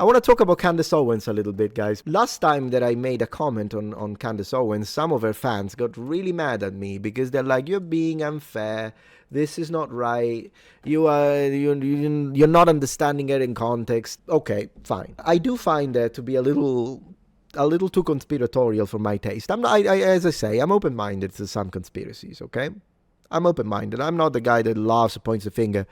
I want to talk about Candace Owens a little bit, guys. Last time that I made a comment on Candace Owens, some of her fans got really mad at me because they're like, you're being unfair. This is not right. You're not understanding it in context. Okay, fine. I do find that to be a little too conspiratorial for my taste. As I say, I'm open-minded to some conspiracies, okay? I'm open-minded. I'm not the guy that laughs or points the finger.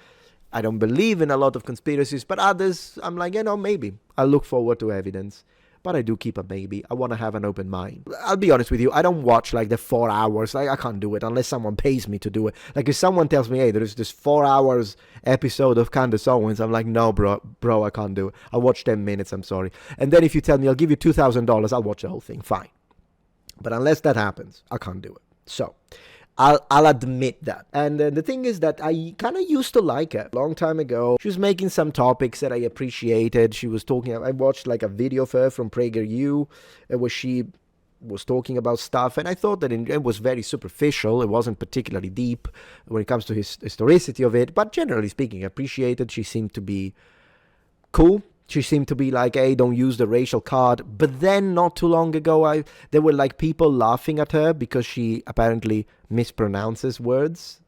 I don't believe in a lot of conspiracies, but others, I'm like, maybe. I look forward to evidence. But I do keep a maybe. I want to have an open mind. I'll be honest with you, I don't watch like the 4 hours. Like, I can't do it unless someone pays me to do it. Like, if someone tells me, hey, there's this 4 hours episode of Candace Owens, I'm like, no, bro, I can't do it. I'll watch 10 minutes, I'm sorry. And then if you tell me I'll give you $2,000, I'll watch the whole thing, fine. But unless that happens, I can't do it. So I'll admit that. And the thing is that I kind of used to like her a long time ago. She was making some topics that I appreciated. She was talking, I watched like a video of her from PragerU where she was talking about stuff, and I thought that it was very superficial. It wasn't particularly deep when it comes to historicity of it, but generally speaking, I appreciated. She seemed to be cool. She seemed to be like, hey, don't use the racial card. But then not too long ago, there were like people laughing at her because she apparently mispronounces words.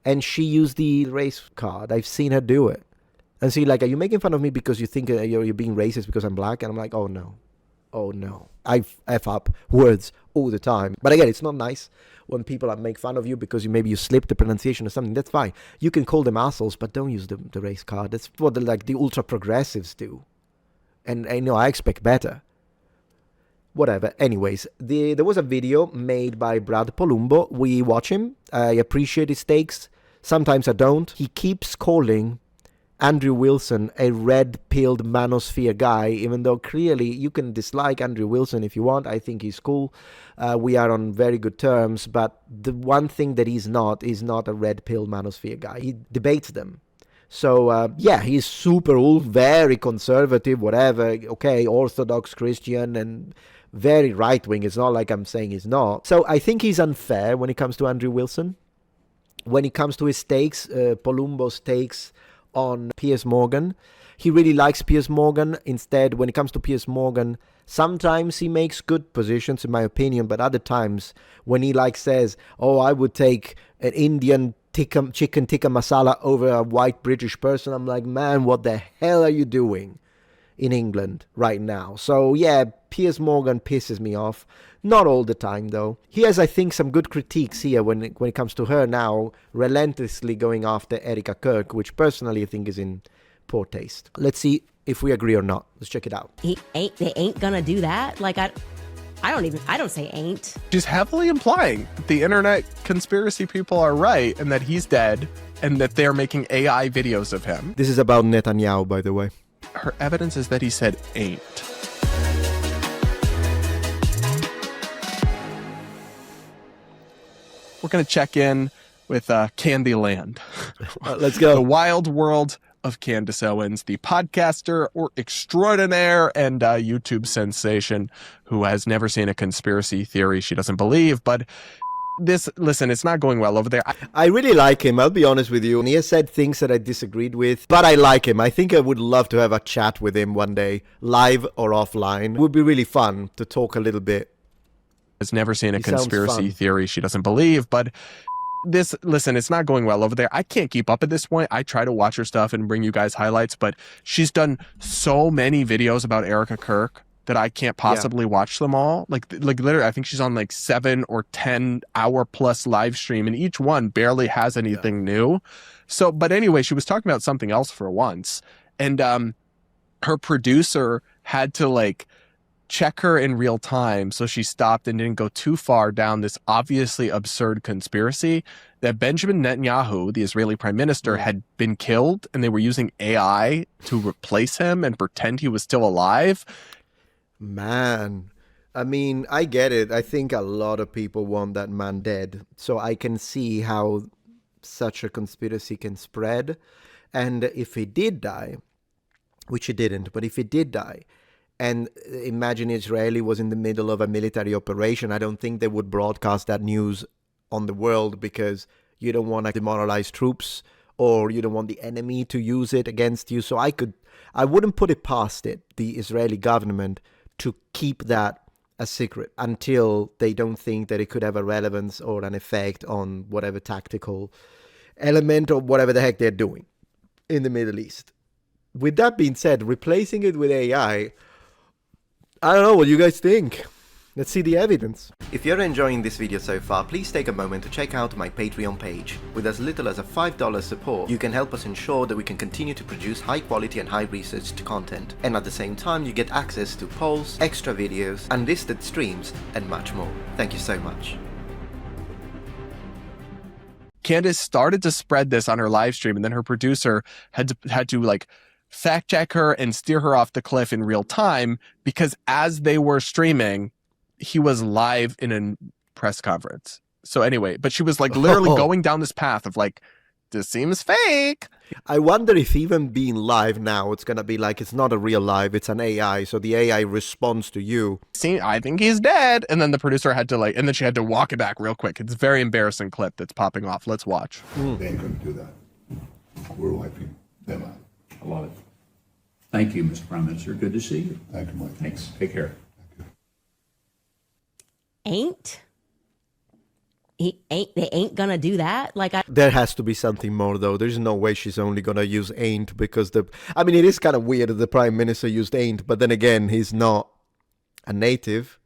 And she used the race card. I've seen her do it. And she's like, are you making fun of me because you think you're being racist because I'm black? And I'm like, oh no. I F up words all the time. But again, it's not nice when people make fun of you because maybe you slip the pronunciation or something. That's fine. You can call them assholes, but don't use the race card. That's what the ultra progressives do. And I expect better. Whatever. Anyways, there was a video made by Brad Polumbo. We watch him. I appreciate his takes. Sometimes I don't. He keeps calling Andrew Wilson a red-pilled manosphere guy, even though clearly you can dislike Andrew Wilson if you want. I think he's cool. We are on very good terms, but the one thing that he's not a red-pilled manosphere guy. He debates them. So, he's super old, very conservative, whatever, okay, Orthodox Christian and very right-wing. It's not like I'm saying he's not. So I think he's unfair when it comes to Andrew Wilson. When it comes to his takes, Polumbo's takes on Piers Morgan. He really likes Piers Morgan. Instead, when it comes to Piers Morgan, sometimes he makes good positions, in my opinion, but other times when he says, oh, I would take an Indian chicken tikka masala over a white British person, I'm like, man, what the hell are you doing in England right now? So yeah, Piers Morgan pisses me off. Not all the time though. He has, I think, some good critiques here when it comes to her now, relentlessly going after Erika Kirk, which personally I think is in poor taste. Let's see if we agree or not. Let's check it out. They ain't gonna do that? Like, I don't say ain't. She's heavily implying that the internet conspiracy people are right and that he's dead and that they're making AI videos of him. This is about Netanyahu, by the way. Her evidence is that he said ain't. We're going to check in with Candyland. Let's go. The wild world of Candace Owens, the podcaster or extraordinaire and YouTube sensation who has never seen a conspiracy theory she doesn't believe. But listen, it's not going well over there. I really like him, I'll be honest with you. And he has said things that I disagreed with, but I like him. I think I would love to have a chat with him one day, live or offline. It would be really fun to talk a little bit. Has never seen a conspiracy theory she doesn't believe, but listen, it's not going well over there. I can't keep up at this point. I try to watch her stuff and bring you guys highlights, but she's done so many videos about Erika Kirk that I can't possibly watch them all. Like literally, I think she's on 7 or 10 hour plus live stream, and each one barely has anything new. So, but anyway, she was talking about something else for once, and her producer had to check her in real time, so she stopped and didn't go too far down this obviously absurd conspiracy that Benjamin Netanyahu, the Israeli prime minister, had been killed, and they were using AI to replace him and pretend he was still alive. Man, I mean, I get it. I think a lot of people want that man dead, so I can see how such a conspiracy can spread. And if he did die, which he didn't, but if he did die, and imagine Israeli was in the middle of a military operation, I don't think they would broadcast that news on the world because you don't want to demoralize troops or you don't want the enemy to use it against you. So I wouldn't put it past the Israeli government to keep that a secret until they don't think that it could have a relevance or an effect on whatever tactical element or whatever the heck they're doing in the Middle East. With that being said, replacing it with AI, I don't know what you guys think. Let's see the evidence. If you're enjoying this video so far, please take a moment to check out my Patreon page. With as little as a $5 support, you can help us ensure that we can continue to produce high quality and high researched content. And at the same time, you get access to polls, extra videos, unlisted streams, and much more. Thank you so much. Candace started to spread this on her live stream, and then her producer had to like fact check her and steer her off the cliff in real time, because as they were streaming, he was live in a press conference. So anyway, but she was like literally going down this path of like, this seems fake. I wonder if even being live now, it's going to be like, it's not a real live, it's an AI. So the AI responds to you. See, I think he's dead. And then the producer had to like, and then she had to walk it back real quick. It's a very embarrassing clip that's popping off. Let's watch. They ain't going to do that. We're wiping them out. I love it. Thank you, Mr. Prime Minister. Good to see you. Thank you, Mike. Thanks. Take care. Ain't? They ain't gonna do that? There has to be something more, though. There's no way she's only gonna use ain't, because it is kind of weird that the prime minister used ain't, but then again, he's not a native,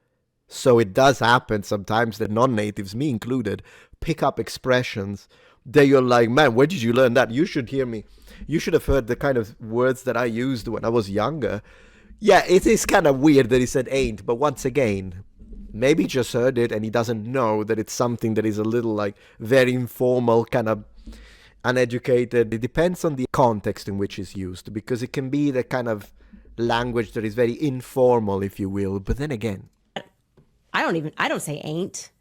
so it does happen sometimes that non-natives, me included, pick up expressions that you're like, man, where did you learn that? You should hear me. You should have heard the kind of words that I used when I was younger. Yeah, it is kind of weird that he said ain't, but once again, maybe he just heard it and he doesn't know that it's something that is a little like very informal, kind of uneducated. It depends on the context in which it's used, because it can be the kind of language that is very informal, if you will. But then again, I don't say ain't.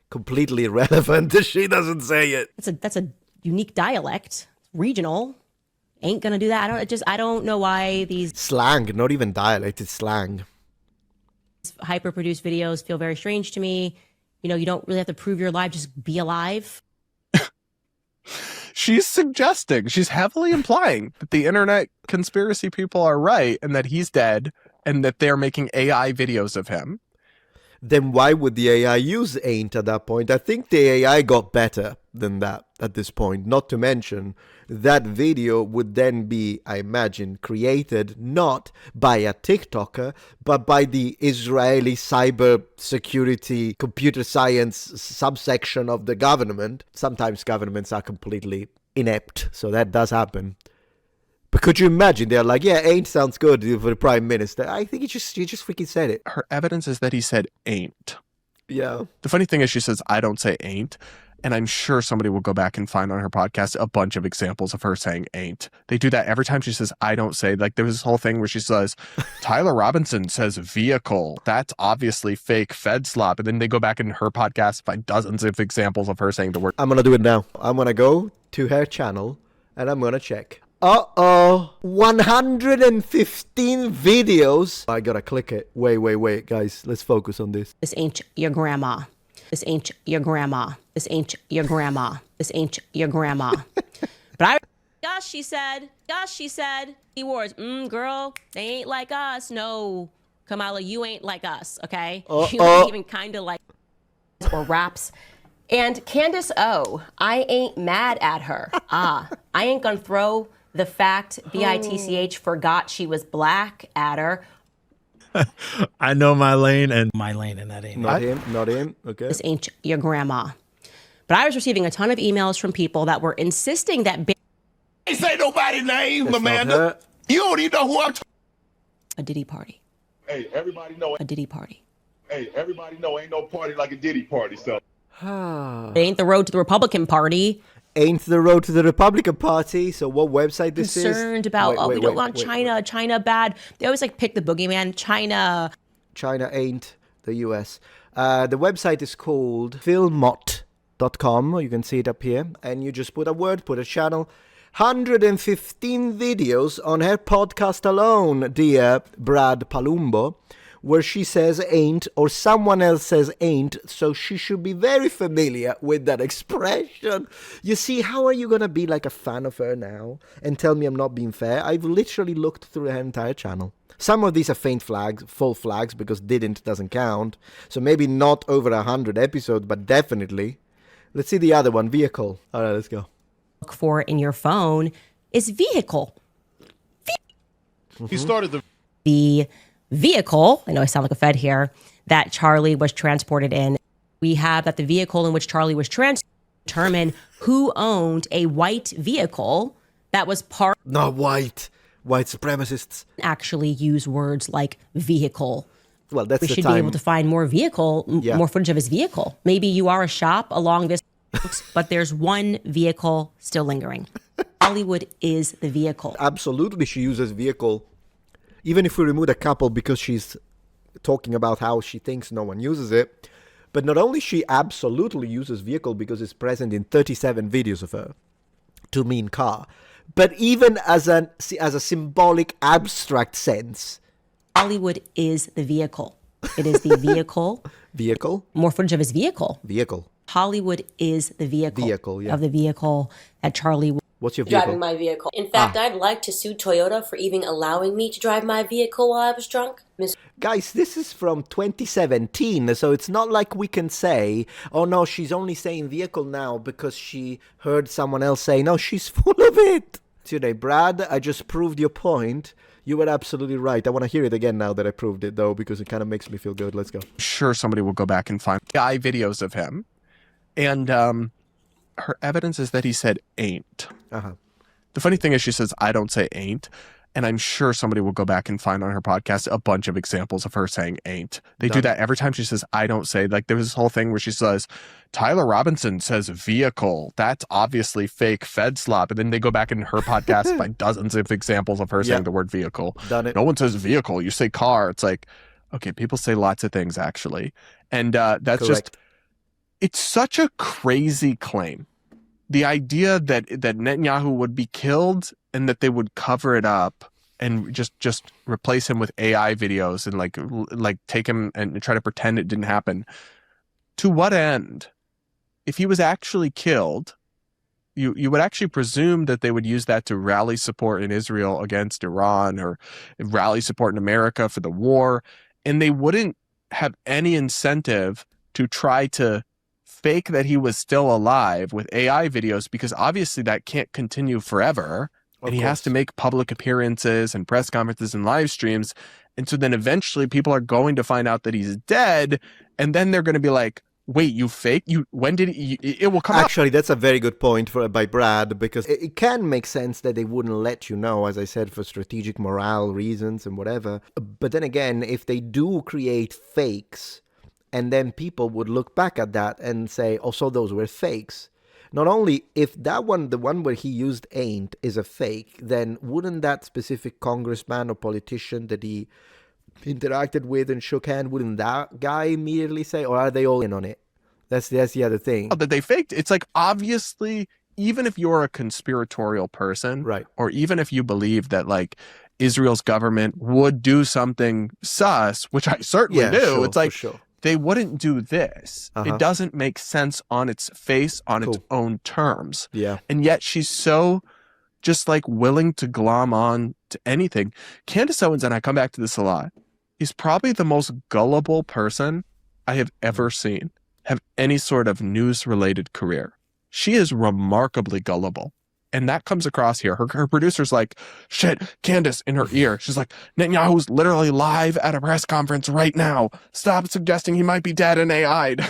Completely irrelevant. She doesn't say it. That's a unique dialect, regional. Ain't gonna do that. I don't know why these slang, not even dialect, it's slang. Hyper-produced videos feel very strange to me. You know, you don't really have to prove you're alive, just be alive. She's suggesting, she's heavily implying that the internet conspiracy people are right and that he's dead and that they're making AI videos of him. Then why would the AI use ain't at that point? I think the AI got better than that at this point. Not to mention, that video would then be, I imagine, created not by a TikToker, but by the Israeli cyber security computer science subsection of the government. Sometimes governments are completely inept, so that does happen. But could you imagine? They're like, yeah, ain't sounds good for the prime minister. I think he just freaking said it. Her evidence is that he said ain't. Yeah. The funny thing is she says, I don't say ain't. And I'm sure somebody will go back and find on her podcast a bunch of examples of her saying ain't. They do that every time she says, I don't say. Like, there was this whole thing where she says, Tyler Robinson says vehicle. That's obviously fake Fed slop. And then they go back in her podcast, find dozens of examples of her saying the word. I'm going to do it now. I'm going to go to her channel and I'm going to check. 115 videos. I got to click it. Wait, guys. Let's focus on this. This ain't your grandma. This ain't your grandma. This ain't your grandma. This ain't your grandma. But gosh, she said, the words, girl, they ain't like us. No, Kamala, you ain't like us, okay? You ain't even kind of like or raps. And Candace O, I ain't mad at her. I ain't gonna throw the fact BITCH forgot she was black at her. I know my lane, and that ain't not him. Okay. This ain't your grandma. But I was receiving a ton of emails from people that were insisting that Ain't say nobody's name, Amanda. You don't even know who I'm talking. A Diddy party. Hey, everybody know. A Diddy party. Hey, everybody know ain't no party like a Diddy party, so. It ain't the road to the Republican Party. Ain't the road to the Republican Party. So what website this is? Concerned about, we don't want China. China bad. They always like pick the boogeyman. China ain't the US. The website is called filmot.com. You can see it up here. And you just put a word, put a channel. 115 videos on her podcast alone, dear Brad Palumbo, where she says ain't or someone else says ain't, so she should be very familiar with that expression. You see, how are you going to be like a fan of her now and tell me I'm not being fair? I've literally looked through her entire channel. Some of these are faint flags, full flags, because doesn't count. So maybe not over 100 episodes, but definitely. Let's see the other one, vehicle. All right, let's go. Look for in your phone is vehicle. He started The vehicle, I know I sound like a Fed here, that Charlie was transported in. We have that the vehicle in which Charlie was determine who owned a white vehicle that was part. Not white supremacists. Actually use words like vehicle. Well, that's we the should time. be able to find more more footage of his vehicle. Maybe you are a shop along this, but there's one vehicle still lingering. Hollywood is the vehicle. Absolutely, she uses vehicle. Even if we remove a couple because she's talking about how she thinks no one uses it. But not only she absolutely uses vehicle because it's present in 37 videos of her to mean car, but even as a symbolic abstract sense. Hollywood is the vehicle. It is the vehicle. Vehicle? More footage of his vehicle. Vehicle. Hollywood is the vehicle. Vehicle, yeah. Of the vehicle that Charlie. What's your vehicle? Driving my vehicle. In fact, I'd like to sue Toyota for even allowing me to drive my vehicle while I was drunk. Guys, this is from 2017, so it's not like we can say, oh no, she's only saying vehicle now because she heard someone else say, no, she's full of it. Today, Brad, I just proved your point. You were absolutely right. I want to hear it again now that I proved it, though, because it kind of makes me feel good. Let's go. Sure, somebody will go back and find AI videos of him. And her evidence is that he said ain't. Uh-huh. The funny thing is she says, I don't say ain't. And I'm sure somebody will go back and find on her podcast a bunch of examples of her saying ain't. They do that every time she says, I don't say. Like there was this whole thing where she says, Tyler Robinson says vehicle. That's obviously fake Fed slop. And then they go back in her podcast, find dozens of examples of her saying the word vehicle. Done it. No one says vehicle. You say car. It's like, okay, people say lots of things actually. And that's Correct. just, it's such a crazy claim. The idea that Netanyahu would be killed and that they would cover it up and just replace him with AI videos and like take him and try to pretend it didn't happen. To what end? If he was actually killed, you would actually presume that they would use that to rally support in Israel against Iran or rally support in America for the war. And they wouldn't have any incentive to try to fake that he was still alive with AI videos because obviously that can't continue forever. And he has to make public appearances and press conferences and live streams. And so then eventually people are going to find out that he's dead. And then they're going to be like, wait, you faked? When did it will come out? Actually, that's a very good point by Brad, because it can make sense that they wouldn't let you know, as I said, for strategic morale reasons and whatever. But then again, if they do create fakes, and then people would look back at that and say, oh, so those were fakes. Not only if that one, the one where he used ain't, is a fake, then wouldn't that specific congressman or politician that he interacted with and shook hand, wouldn't that guy immediately say, or are they all in on it? That's the other thing. That they faked. It's like, obviously, even if you're a conspiratorial person, right, or even if you believe that like Israel's government would do something sus, which I certainly do, sure, it's like, sure, they wouldn't do this. It doesn't make sense on its face, on its own terms. Yeah. And yet she's so just like willing to glom on to anything. Candace Owens, and I come back to this a lot, is probably the most gullible person I have ever seen have any sort of news-related career. She is remarkably gullible. And that comes across here. Her producer's like, shit, Candace, in her ear. She's like, Netanyahu's literally live at a press conference right now. Stop suggesting he might be dead and AI'd.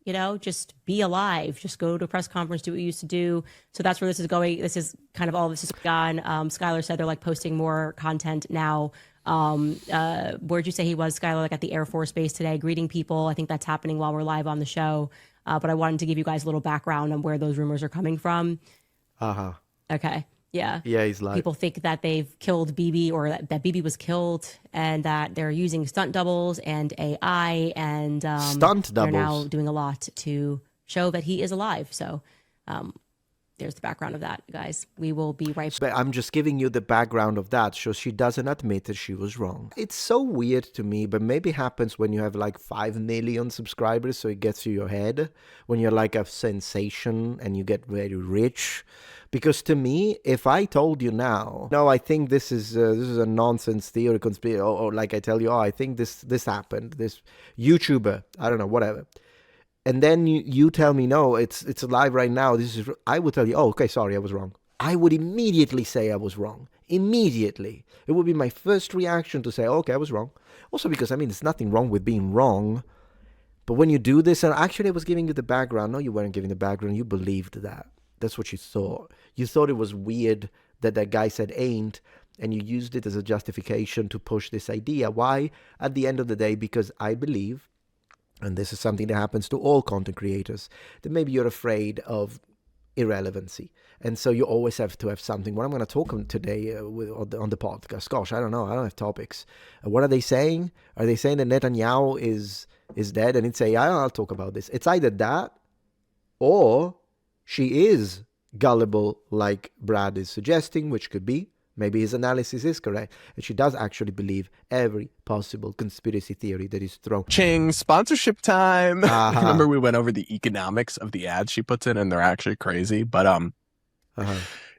You know, just be alive. Just go to a press conference, do what you used to do. So that's where this is going. This is kind of all this is gone. Skylar said they're like posting more content now. Where'd you say he was, Skylar? Like at the Air Force Base today, greeting people. I think that's happening while we're live on the show. But I wanted to give you guys a little background on where those rumors are coming from. Okay. Yeah. Yeah, he's like, people think that they've killed BB or that BB was killed and that they're using stunt doubles and AI and stunt doubles. They're now doing a lot to show that he is alive. So there's the background of that, guys. We will be right back. But I'm just giving you the background of that, so she doesn't admit that she was wrong. It's so weird to me, but maybe happens when you have like 5 million subscribers, so it gets to your head, when you're like a sensation and you get very rich. Because to me, if I told you now, no, I think this is a nonsense theory, conspiracy, or like I tell you, oh, I think this happened, this YouTuber, I don't know, whatever. And then you tell me, no, it's alive right now. I would tell you, oh, okay, sorry, I was wrong. I would immediately say I was wrong. Immediately. It would be my first reaction to say, okay, I was wrong. Also because, I mean, there's nothing wrong with being wrong. But when you do this, and actually I was giving you the background. No, you weren't giving the background. You believed that. That's what you thought. You thought it was weird that guy said ain't, and you used it as a justification to push this idea. Why? At the end of the day, because I believe, and this is something that happens to all content creators, that maybe you're afraid of irrelevancy. And so you always have to have something. What I'm going to talk today on the podcast, gosh, I don't know. I don't have topics. What are they saying? Are they saying that Netanyahu is dead? And it's AI? I'll talk about this. It's either that or she is gullible like Brad is suggesting, which could be. Maybe his analysis is correct, and she does actually believe every possible conspiracy theory that is thrown. Ching, sponsorship time. Uh-huh. Remember we went over the economics of the ads she puts in, and they're actually crazy. But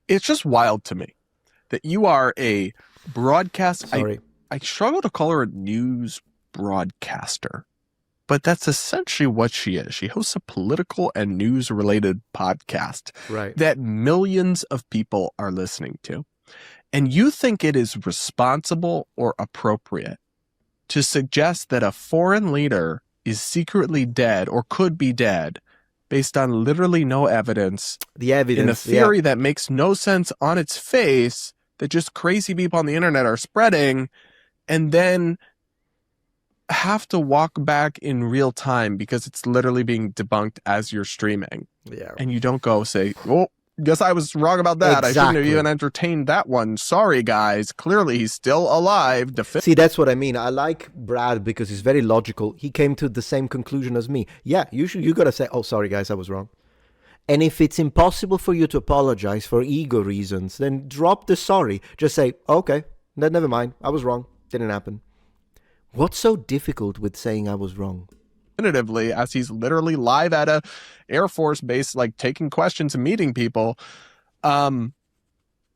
it's just wild to me that you are a broadcast. Sorry. I struggle to call her a news broadcaster, but that's essentially what she is. She hosts a political and news-related podcast that millions of people are listening to. And you think it is responsible or appropriate to suggest that a foreign leader is secretly dead or could be dead based on literally no evidence, in a theory that makes no sense on its face, that just crazy people on the internet are spreading, and then have to walk back in real time because it's literally being debunked as you're streaming. Yeah. And you don't go say, oh, guess I was wrong about that. Exactly. I shouldn't have even entertained that one. Sorry, guys. Clearly, he's still alive. See, that's what I mean. I like Brad because he's very logical. He came to the same conclusion as me. Yeah, you got to say, oh, sorry, guys, I was wrong. And if it's impossible for you to apologize for ego reasons, then drop the sorry. Just say, okay, never mind. I was wrong. Didn't happen. What's so difficult with saying I was wrong? Definitively, as he's literally live at a Air Force base, like taking questions and meeting people. I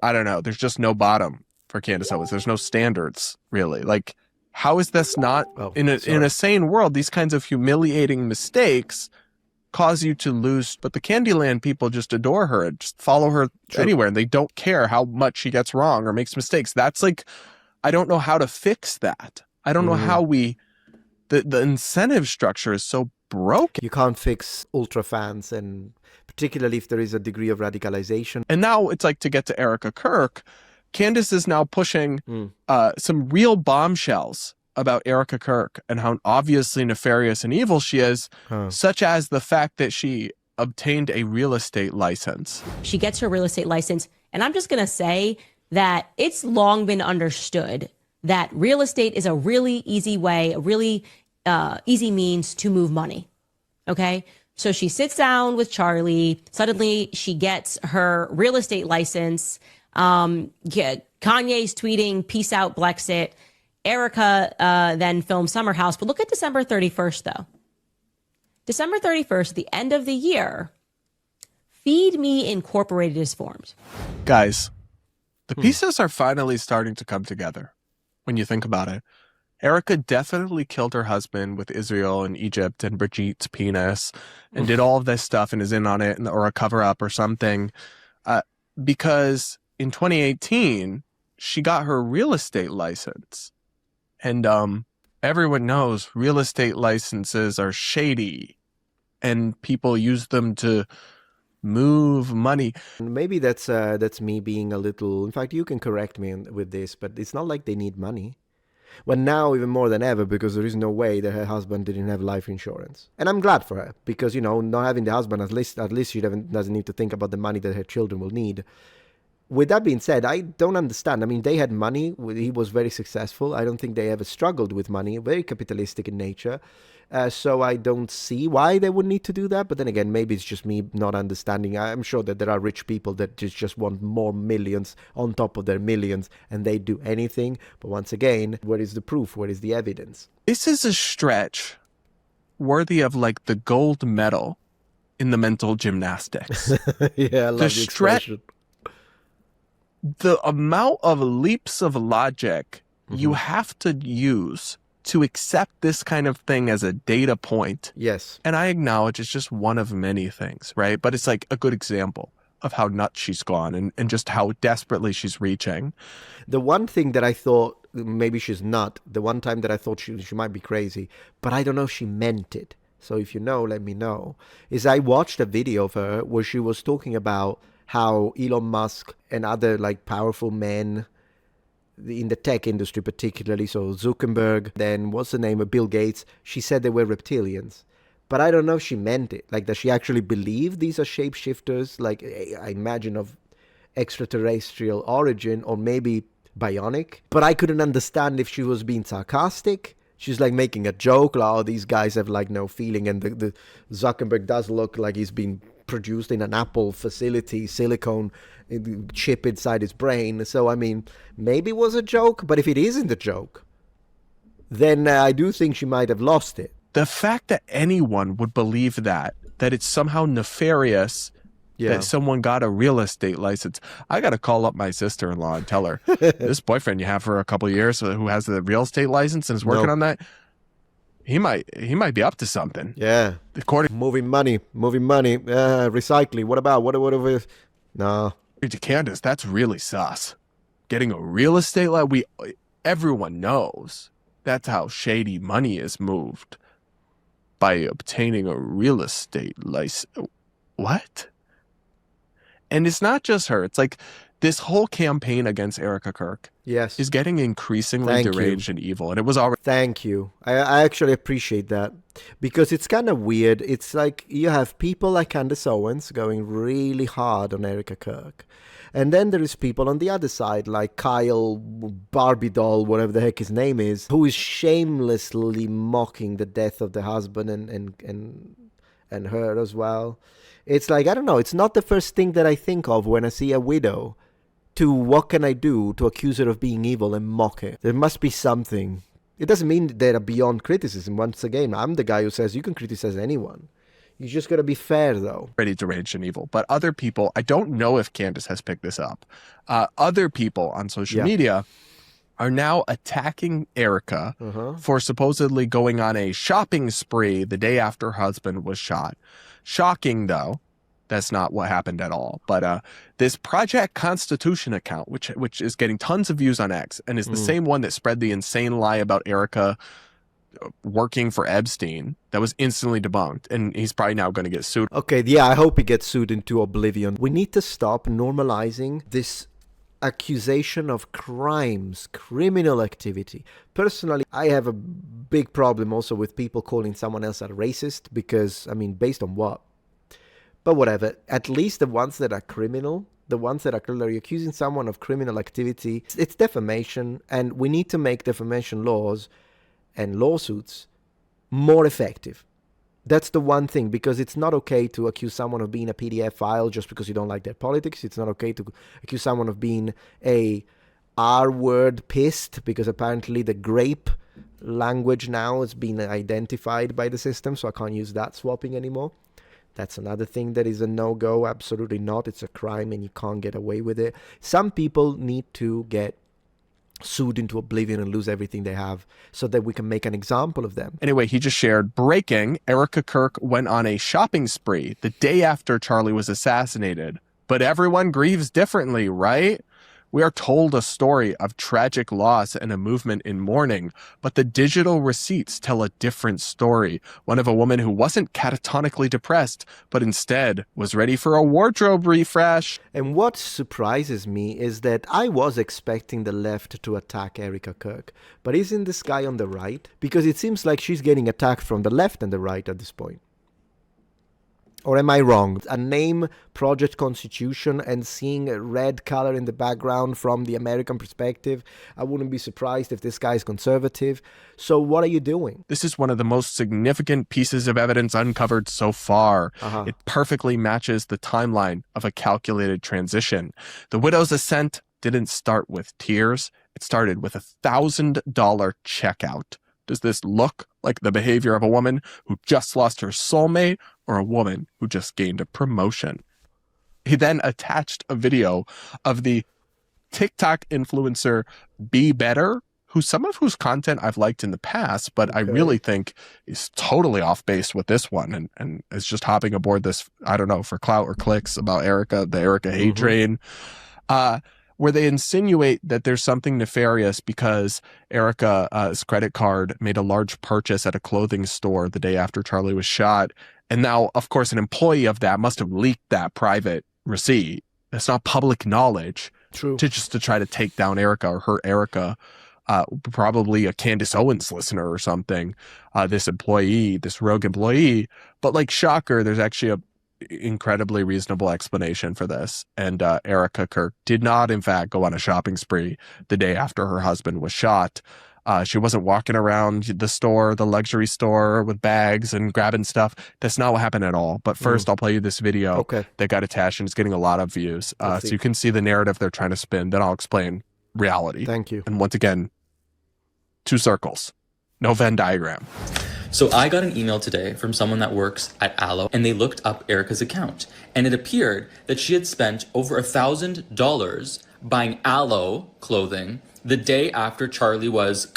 don't know. There's just no bottom for Candace Owens. There's no standards, really. Like, how is this not in a sane world? These kinds of humiliating mistakes cause you to lose. But the Candyland people just adore her and just follow her anywhere, and they don't care how much she gets wrong or makes mistakes. That's like, I don't know how to fix that. I don't know how the incentive structure is so broken. You can't fix ultra fans, and particularly if there is a degree of radicalization. And now it's like, to get to Erika Kirk, Candace is now pushing some real bombshells about Erika Kirk and how obviously nefarious and evil she is, such as the fact that she obtained a real estate license. She gets her real estate license, and I'm just going to say that it's long been understood that real estate is a really easy way, a really easy means to move money. Okay? So she sits down with Charlie. Suddenly she gets her real estate license. Kanye's tweeting, peace out, Blexit. Erika then filmed Summer House. But look at December 31st, though. December 31st, the end of the year, Feed Me Incorporated is formed. Guys, the pieces are finally starting to come together. When you think about it, Erika definitely killed her husband with Israel and Egypt and Brigitte's penis and did all of this stuff and is in on it, or a cover up or something, because in 2018, she got her real estate license. And everyone knows real estate licenses are shady and people use them to move money. Maybe that's me being a little, in fact, you can correct me with this, but it's not like they need money. Well, now even more than ever, because there is no way that her husband didn't have life insurance. And I'm glad for her, because, not having the husband, at least she doesn't need to think about the money that her children will need. with that being said, I don't understand. I mean, they had money. He was very successful. I don't think they ever struggled with money. Very capitalistic in nature. So I don't see why they would need to do that. But then again, maybe it's just me not understanding. I'm sure that there are rich people that just want more millions on top of their millions, and they do anything. But once again, where is the proof? Where is the evidence? This is a stretch worthy of like the gold medal in the mental gymnastics. Yeah, I love the expression. The amount of leaps of logic you have to use to accept this kind of thing as a data point. Yes. And I acknowledge it's just one of many things, right? But it's like a good example of how nuts she's gone and just how desperately she's reaching. The one thing that I thought, maybe she's not, the one time that I thought she might be crazy, but I don't know if she meant it. So if you know, let me know. Is I watched a video of her where she was talking about how Elon Musk and other like powerful men in the tech industry particularly, so Zuckerberg, then what's the name of Bill Gates, she said they were reptilians. But I don't know if she meant it. Like, does she actually believe these are shapeshifters? Like, I imagine of extraterrestrial origin or maybe bionic. But I couldn't understand if she was being sarcastic. She's like making a joke, like, oh, these guys have like no feeling. And the Zuckerberg does look like he's been produced in an Apple facility, silicone chip inside his brain. So, I mean, maybe it was a joke. But if it isn't a joke, then I do think she might have lost it. The fact that anyone would believe that it's somehow nefarious that someone got a real estate license. I got to call up my sister-in-law and tell her, this boyfriend you have for a couple of years who has the real estate license and is working on that, he might be up to something. Yeah. Moving money, recycling. What about, what if, no. To Candace, that's really sus. Getting a real estate license, everyone knows that's how shady money is moved. By obtaining a real estate license. What? And it's not just her. It's like this whole campaign against Erika Kirk is getting increasingly deranged and evil. And it was already... Thank you. I actually appreciate that. Because it's kind of weird. It's like you have people like Candace Owens going really hard on Erika Kirk. And then there is people on the other side, like Kyle Barbie doll, whatever the heck his name is, who is shamelessly mocking the death of the husband and her as well. It's like, I don't know, it's not the first thing that I think of when I see a widow to what can I do to accuse her of being evil and mock it. There must be something. It doesn't mean they're beyond criticism. Once again, I'm the guy who says you can criticize anyone. You just got to be fair, though. Ready deranged and evil. But other people, I don't know if Candace has picked this up. Other people on social media are now attacking Erika for supposedly going on a shopping spree the day after her husband was shot. Shocking, though. That's not what happened at all. But this Project Constitution account, which is getting tons of views on X, and is the same one that spread the insane lie about Erika working for Epstein, that was instantly debunked, and he's probably now going to get sued. Okay, yeah, I hope he gets sued into oblivion. We need to stop normalizing this accusation of crimes, criminal activity. Personally, I have a big problem also with people calling someone else a racist, because, I mean, based on what? But whatever, at least the ones that are criminal, the ones that are clearly accusing someone of criminal activity, it's defamation, and we need to make defamation laws and lawsuits more effective. That's the one thing, because it's not okay to accuse someone of being a PDF file just because you don't like their politics. It's not okay to accuse someone of being a R-word pissed, because apparently the grape language now is being identified by the system, so I can't use that swapping anymore. That's another thing that is a no-go. Absolutely not. It's a crime and you can't get away with it. Some people need to get sued into oblivion and lose everything they have so that we can make an example of them. Anyway, he just shared, breaking, Erika Kirk went on a shopping spree the day after Charlie was assassinated. But everyone grieves differently, right? We are told a story of tragic loss and a movement in mourning, but the digital receipts tell a different story. One of a woman who wasn't catatonically depressed, but instead was ready for a wardrobe refresh. And what surprises me is that I was expecting the left to attack Erika Kirk, but isn't this guy on the right? Because it seems like she's getting attacked from the left and the right at this point. Or am I wrong? A name, Project Constitution, and seeing a red color in the background from the American perspective, I wouldn't be surprised if this guy is conservative. So what are you doing? This is one of the most significant pieces of evidence uncovered so far. It perfectly matches the timeline of a calculated transition. The widow's ascent didn't start with tears. It started with $1,000 checkout. Does this look like the behavior of a woman who just lost her soulmate or a woman who just gained a promotion? He then attached a video of the TikTok influencer Be Better, some of whose content I've liked in the past, but I really think is totally off base with this one and is just hopping aboard this, I don't know, for clout or clicks about Erika, the Erika hate train. Where they insinuate that there's something nefarious because Erika's credit card made a large purchase at a clothing store the day after Charlie was shot. And now, of course, an employee of that must have leaked that private receipt. It's not public knowledge. True. To try to take down Erika or hurt Erika. Probably a Candace Owens listener or something. This rogue employee. But like, shocker, there's actually a incredibly reasonable explanation for this. And Erika Kirk did not, in fact, go on a shopping spree the day after her husband was shot. She wasn't walking around the luxury store with bags and grabbing stuff. That's not what happened at all. But first, I'll play you this video that got attached and it's getting a lot of views. So you can see the narrative they're trying to spin. Then I'll explain reality. Thank you. And once again, 2 circles, no Venn diagram. So I got an email today from someone that works at Aloe, and they looked up Erika's account, and it appeared that she had spent over $1,000 buying Aloe clothing the day after Charlie was.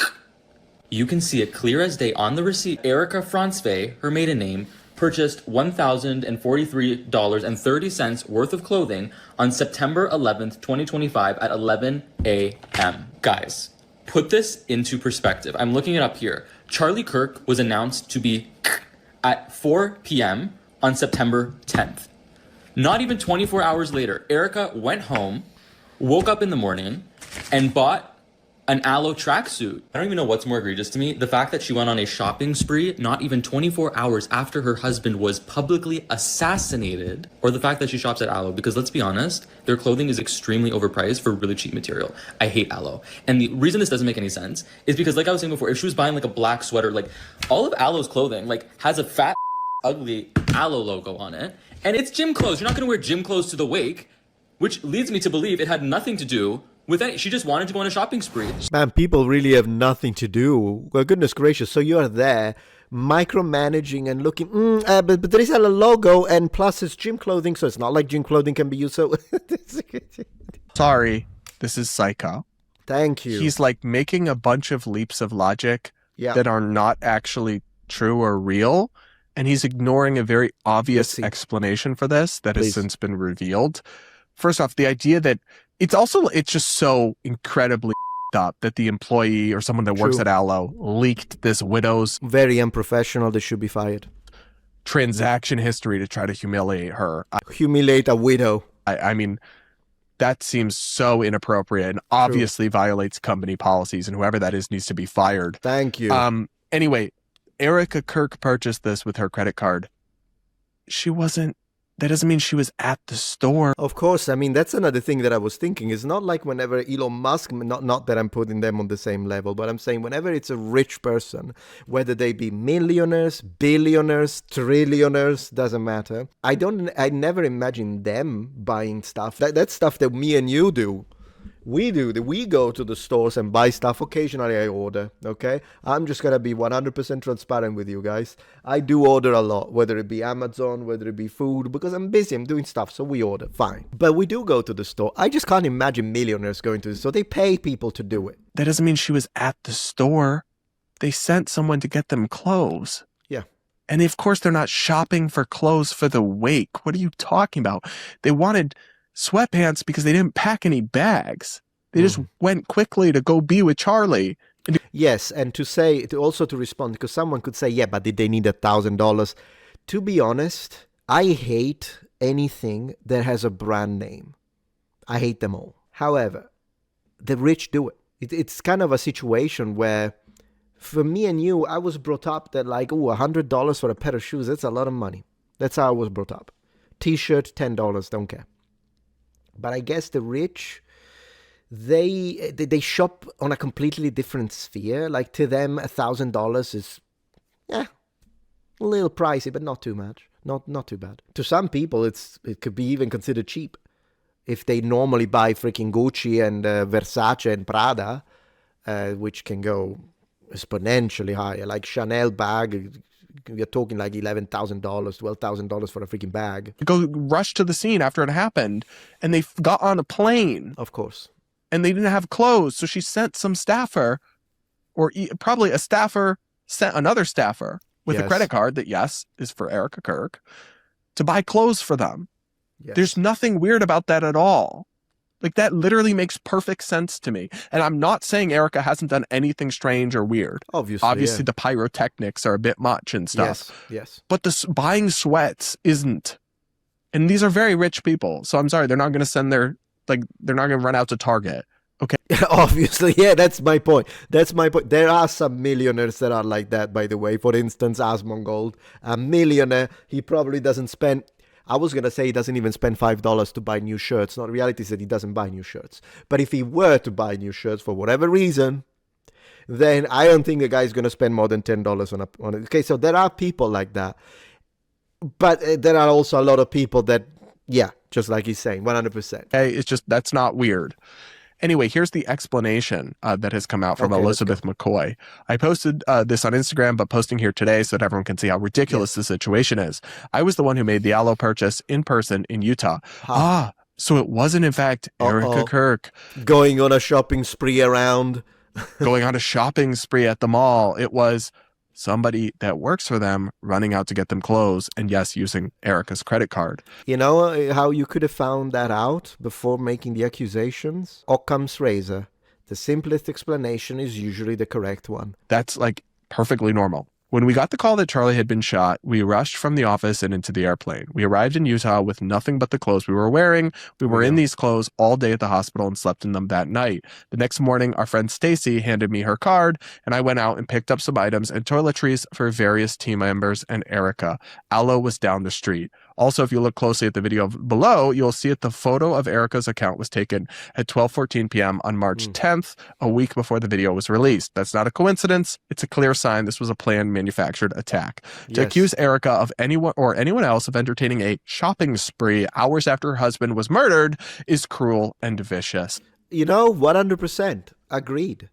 You can see it clear as day on the receipt. Erika Francevay, her maiden name, purchased $1,043.30 worth of clothing on September 11th, 2025 at 11 a.m. Guys, put this into perspective. I'm looking it up here. Charlie Kirk was announced to be at 4 p.m. on September 10th. Not even 24 hours later, Erika went home, woke up in the morning, and bought an Aloe tracksuit. I don't even know what's more egregious to me. The fact that she went on a shopping spree not even 24 hours after her husband was publicly assassinated, or the fact that she shops at Aloe, because let's be honest, their clothing is extremely overpriced for really cheap material. I hate Aloe. And the reason this doesn't make any sense is because, like I was saying before, if she was buying like a black sweater, like all of Aloe's clothing like has a fat, ugly Aloe logo on it, and it's gym clothes. You're not gonna wear gym clothes to the wake, which leads me to believe it had nothing to do with that. She just wanted to go on a shopping spree. Man, people really have nothing to do. Well, goodness gracious. So you are there micromanaging and looking, but there is a logo and plus it's gym clothing, so it's not like gym clothing can be used. So Sorry, this is psycho. Thank you. He's like making a bunch of leaps of logic that are not actually true or real. And he's ignoring a very obvious explanation for this that has since been revealed. First off, the idea that it's just so incredibly up that the employee or someone that works at Aloe leaked this widow's very unprofessional. They should be fired. Transaction history to try to humiliate her. Humiliate a widow. I mean, that seems so inappropriate and obviously violates company policies, and whoever that is needs to be fired. Thank you. Anyway, Erika Kirk purchased this with her credit card. That doesn't mean she was at the store. Of course. I mean, that's another thing that I was thinking. It's not like whenever Elon Musk, not that I'm putting them on the same level, but I'm saying whenever it's a rich person, whether they be millionaires, billionaires, trillionaires, doesn't matter. I never imagine them buying stuff. That's stuff that me and you do. We go to the stores and buy stuff. Occasionally I order, okay? I'm just going to be 100% transparent with you guys. I do order a lot, whether it be Amazon, whether it be food, because I'm busy, I'm doing stuff, so we order, fine. But we do go to the store. I just can't imagine millionaires going to the store. They pay people to do it. That doesn't mean she was at the store. They sent someone to get them clothes. Yeah. And of course they're not shopping for clothes for the wake. What are you talking about? They wanted sweatpants because they didn't pack any bags. They just went quickly to go be with Charlie. Yes, and to respond, because someone could say, yeah, but did they need $1,000? To be honest, I hate anything that has a brand name. I hate them all. However, the rich do it. It's kind of a situation where, for me and you, I was brought up that like, $100 for a pair of shoes, that's a lot of money. That's how I was brought up. T-shirt, $10, don't care. But I guess the rich, they shop on a completely different sphere. Like to them, $1,000 is, a little pricey, but not too much. Not too bad. To some people, it could be even considered cheap. If they normally buy freaking Gucci and Versace and Prada, which can go exponentially higher. Like Chanel bag, you're talking like $11,000, $12,000 for a freaking bag. Go rush to the scene after it happened, and they got on a plane. Of course. And they didn't have clothes, so she sent some staffer, or probably a staffer sent another staffer with a credit card that, yes, is for Erika Kirk, to buy clothes for them. Yes. There's nothing weird about that at all. Like, that literally makes perfect sense to me. And I'm not saying Erika hasn't done anything strange or weird. Obviously, the pyrotechnics are a bit much and stuff. Yes. But buying sweats isn't. And these are very rich people. So I'm sorry, they're not going to send they're not going to run out to Target. Okay. Obviously, that's my point. There are some millionaires that are like that, by the way. For instance, Asmongold, a millionaire. He probably doesn't spend... I was going to say he doesn't even spend $5 to buy new shirts. Not reality is that he doesn't buy new shirts. But if he were to buy new shirts for whatever reason, then I don't think the guy's going to spend more than $10 on it. Okay, so there are people like that. But there are also a lot of people that, just like he's saying, 100%. Hey, it's just, that's not weird. Anyway, here's the explanation that has come out from Elizabeth McCoy. I posted this on Instagram, but posting here today so that everyone can see how ridiculous the situation is. I was the one who made the Aloe purchase in person in Utah. So it wasn't, in fact, Erika Kirk. Going on a shopping spree around. Going on a shopping spree at the mall. It was somebody that works for them running out to get them clothes, and yes, using Erika's credit card. You know how you could have found that out before making the accusations? Occam's razor. The simplest explanation is usually the correct one. That's like perfectly normal. When we got the call that Charlie had been shot, we rushed from the office and into the airplane. We arrived in Utah with nothing but the clothes we were wearing. We were in these clothes all day at the hospital and slept in them that night. The next morning, our friend Stacy handed me her card, and I went out and picked up some items and toiletries for various team members and Erika. Aloe was down the street. Also, if you look closely at the video below, you'll see that the photo of Erika's account was taken at 12:14 p.m. on March 10th, a week before the video was released. That's not a coincidence. It's a clear sign this was a planned manufactured attack. To accuse Erika of anyone else of entertaining a shopping spree hours after her husband was murdered is cruel and vicious. 100% agreed.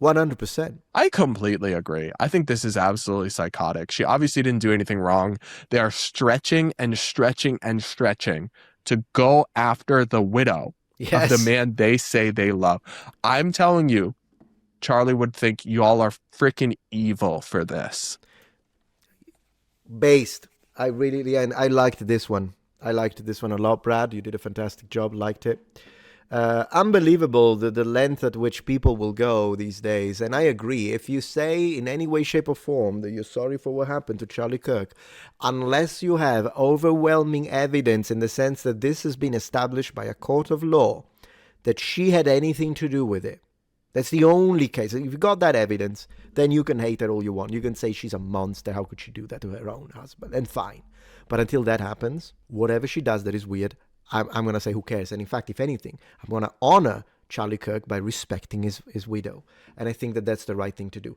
100%. I completely agree. I think this is absolutely psychotic. She obviously didn't do anything wrong. They are stretching and stretching and stretching to go after the widow of the man they say they love. I'm telling you, Charlie would think y'all are freaking evil for this. I liked this one. I liked this one a lot, Brad. You did a fantastic job. Liked it. Unbelievable the length at which people will go these days. And I agree. If you say in any way, shape or form that you're sorry for what happened to Charlie Kirk, unless you have overwhelming evidence in the sense that this has been established by a court of law, that she had anything to do with it. That's the only case. If you've got that evidence, then you can hate her all you want. You can say she's a monster. How could she do that to her own husband? And fine. But until that happens, whatever she does that is weird, I'm going to say who cares. And in fact, if anything, I'm going to honor Charlie Kirk by respecting his widow. And I think that that's the right thing to do.